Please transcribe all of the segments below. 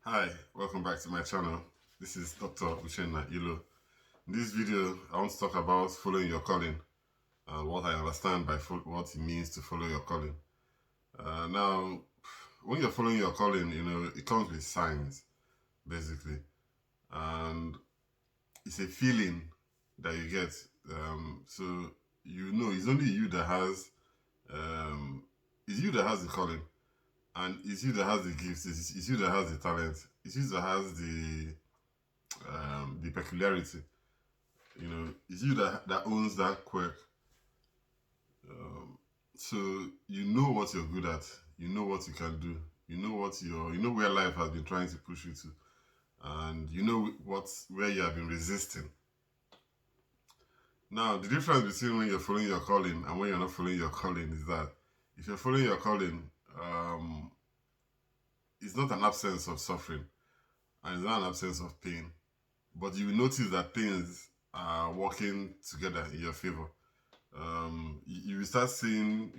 Hi, welcome back to my channel. This is Dr. Uchenna. In this video, I want to talk about following your calling and what I understand by what it means to follow your calling. Now, when you're following your calling, it comes with signs, basically. And it's a feeling that you get. So, it's only you that has, it's you that has the calling. And it's you that has the gifts, it's you that has the talent, it's you that has the peculiarity. It's you that owns that quirk. So you know what you're good at, you know what you can do, you know where life has been trying to push you to, and you know where you have been resisting. Now, the difference between when you're following your calling and when you're not following your calling is that if you're following your calling, it's not an absence of suffering and it's not an absence of pain, but you will notice that things are working together in your favor. You will start seeing,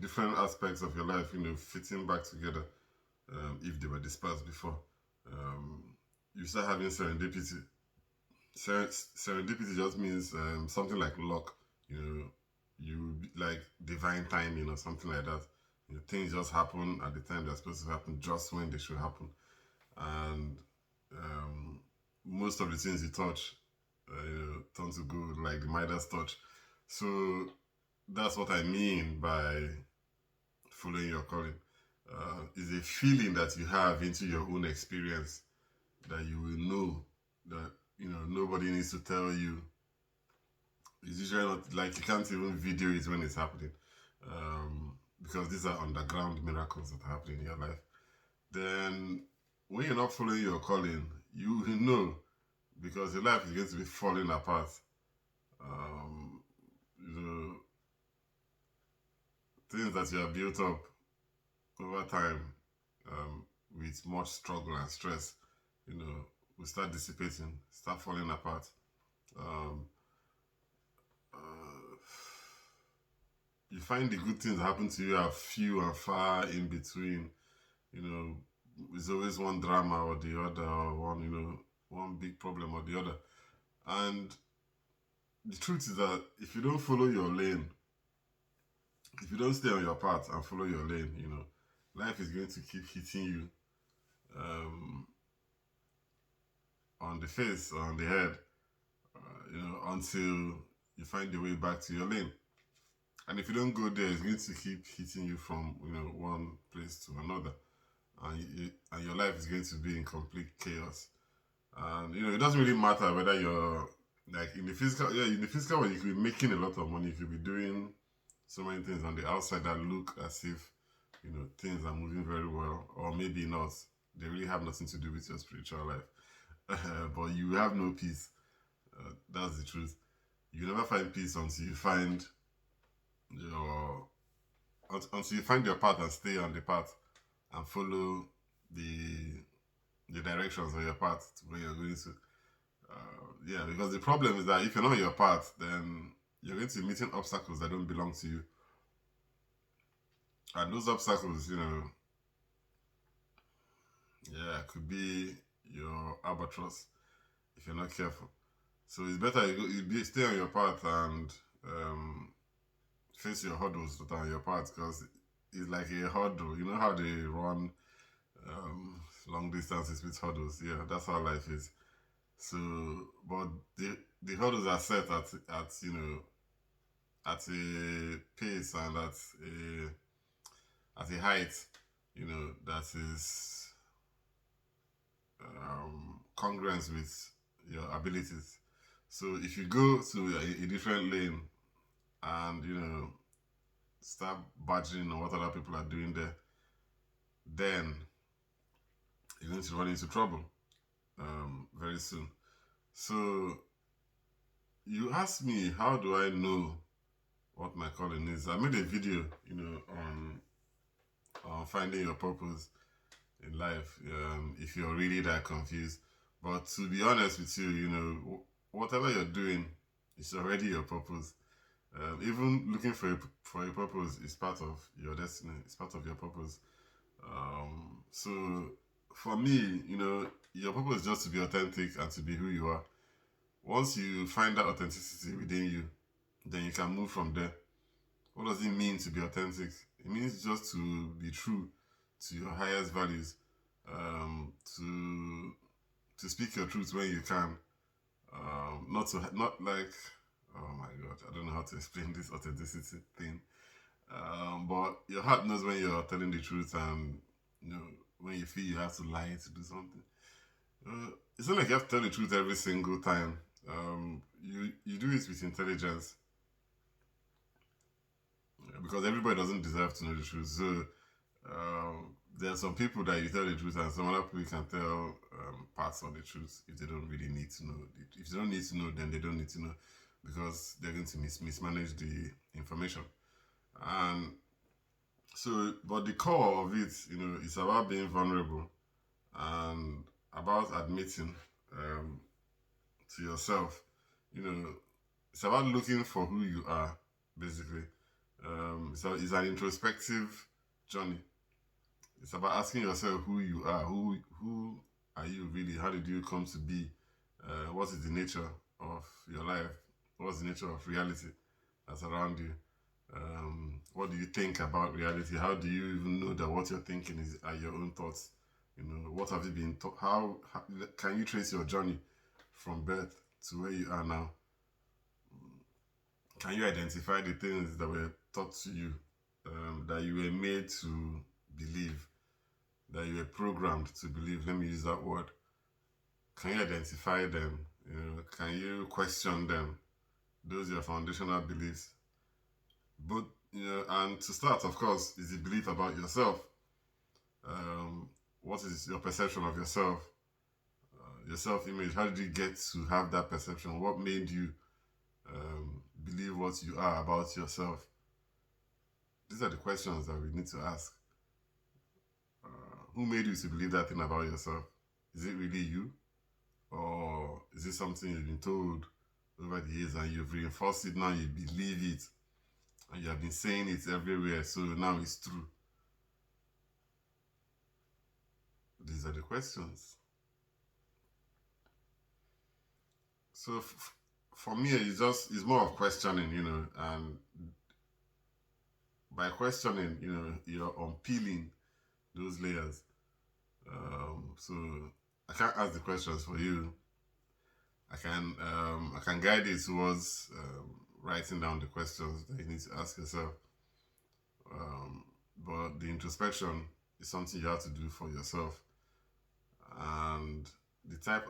different aspects of your life, fitting back together, if they were dispersed before. You start having serendipity. Serendipity just means something like luck, like divine timing or something like that. Things just happen at the time they're supposed to happen, just when they should happen. And most of the things you touch turn to gold, like the Midas touch. So that's what I mean by following your calling. It's a feeling that you have into your own experience that you will know that nobody needs to tell you. It's usually not like you can't even video it when it's happening, because these are underground miracles that are happening in your life. Then when you're not following your calling, you will know because your life is going to be falling apart. Um, the things that you have built up over time, with much struggle and stress, will start dissipating, start falling apart. Um, uh, you find the good things that happen to you are few and far in between. You know, there's always one drama or the other, or one big problem or the other. And the truth is that if you don't follow your lane, if you don't stay on your path and follow your lane, life is going to keep hitting you um, on the face or on the head, until you find your way back to your lane. And if you don't go there, it's going to keep hitting you from one place to another, and your life is going to be in complete chaos. And it doesn't really matter whether you're like in the physical, yeah, in the physical world, you could be making a lot of money, you could be doing so many things on the outside that look as if things are moving very well, or maybe not. They really have nothing to do with your spiritual life, but you have no peace. That's the truth. You never find peace your until you find your path and stay on the path and follow the the directions of your path to where you're going to. Yeah, because the problem is that if you're not on your path, then you're going to be meeting obstacles that don't belong to you, and those obstacles, yeah, could be your albatross if you're not careful. So it's better stay on your path and face your hurdles that are on your path, because it's like a hurdle. You know how they run long distances with hurdles? Yeah, that's how life is. So, but the hurdles are set at a pace and at a height, that is congruent with your abilities. So if you go to a different lane and start badgering on what other people are doing there, then you're going to run into trouble very soon. So you ask me, how do I know what my calling is? I made a video, on finding your purpose in life. If you're really that confused, but to be honest with you, whatever you're doing is already your purpose. Even looking for a purpose is part of your destiny. It's part of your purpose. So for me, your purpose is just to be authentic and to be who you are. Once you find that authenticity within you, then you can move from there. What does it mean to be authentic? It means just to be true to your highest values, um, to to speak your truth when you can, not like, oh my god, I don't know how to explain this authenticity thing. But your heart knows when you're telling the truth, and you know when you feel you have to lie to do something. It's not like you have to tell the truth every single time. You do it with intelligence, because everybody doesn't deserve to know the truth. So there are some people that you tell the truth, and some other people you can tell parts of the truth if they don't really need to know. If they don't need to know, then they don't need to know, because they're going to mismanage the information. And so, but the core of it, is about being vulnerable and about admitting um, to yourself. You know, it's about looking for who you are, basically. So it's an introspective journey. It's about asking yourself who you are. Who are you really? How did you come to be? What is the nature of your life? What's the nature of reality that's around you? What do you think about reality? How do you even know that what you're thinking are your own thoughts? What have you been taught? How can you trace your journey from birth to where you are now? Can you identify the things that were taught to you, that you were made to believe, that you were programmed to believe? Let me use that word. Can you identify them? Can you question them? Those are your foundational beliefs. But and to start, of course, is the belief about yourself. Um, what is your perception of yourself? Your self-image. How did you get to have that perception? What made you believe what you are about yourself? These are the questions that we need to ask. Who made you to believe that thing about yourself? Is it really you? Or is it something you've been told over the years and you've reinforced it, now you believe it, and you have been saying it everywhere, so now it's true? These are the questions. So for me, it's more of questioning, and by questioning, you're unpeeling those layers. So I can't ask the questions for you. I can guide you towards writing down the questions that you need to ask yourself. Um, but the introspection is something you have to do for yourself. And the type,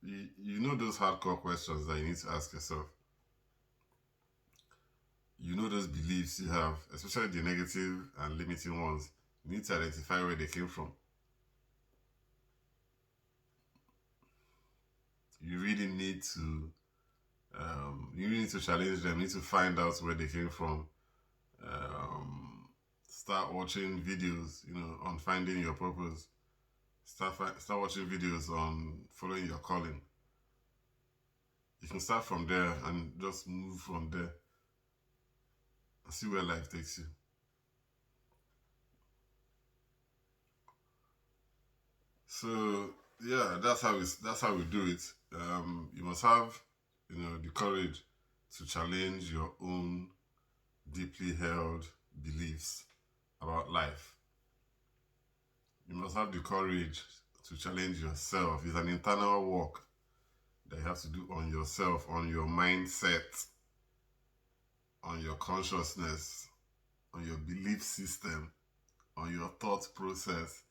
you know those hardcore questions that you need to ask yourself. You know those beliefs you have, especially the negative and limiting ones. You need to identify where they came from. You really need to challenge them. You need to find out where they came from. Start watching videos, on finding your purpose. Start watching videos on following your calling. You can start from there and just move from there and see where life takes you. So yeah, that's how we do it. You must have, the courage to challenge your own deeply held beliefs about life. You must have the courage to challenge yourself. It's an internal work that you have to do on yourself, on your mindset, on your consciousness, on your belief system, on your thought process.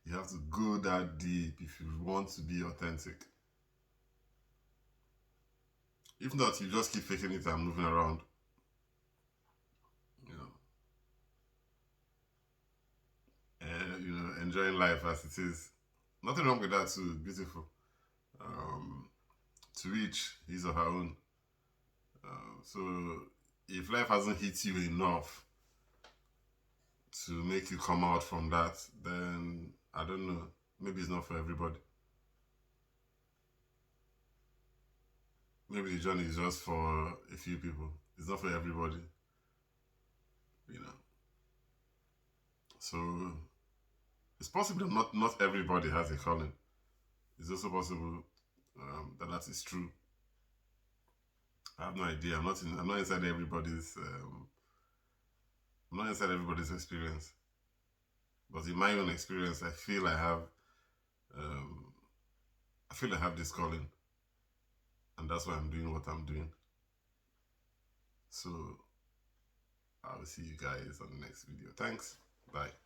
You have to go that deep if you want to be authentic. If not, you just keep faking it and moving around, you know, and enjoying life as it is. Nothing wrong with that too. Beautiful. Um, to each his or her own. So if life hasn't hit you enough to make you come out from that, then I don't know. Maybe it's not for everybody. Maybe the journey is just for a few people. It's not for everybody, you know. So It's possible not everybody has a calling. It's also possible that is true. I have no idea. I'm not inside everybody's. I'm not inside everybody's experience. But in my own experience, Um, I feel I have this calling, and that's why I'm doing what I'm doing. So I'll see you guys on the next video. Thanks. Bye.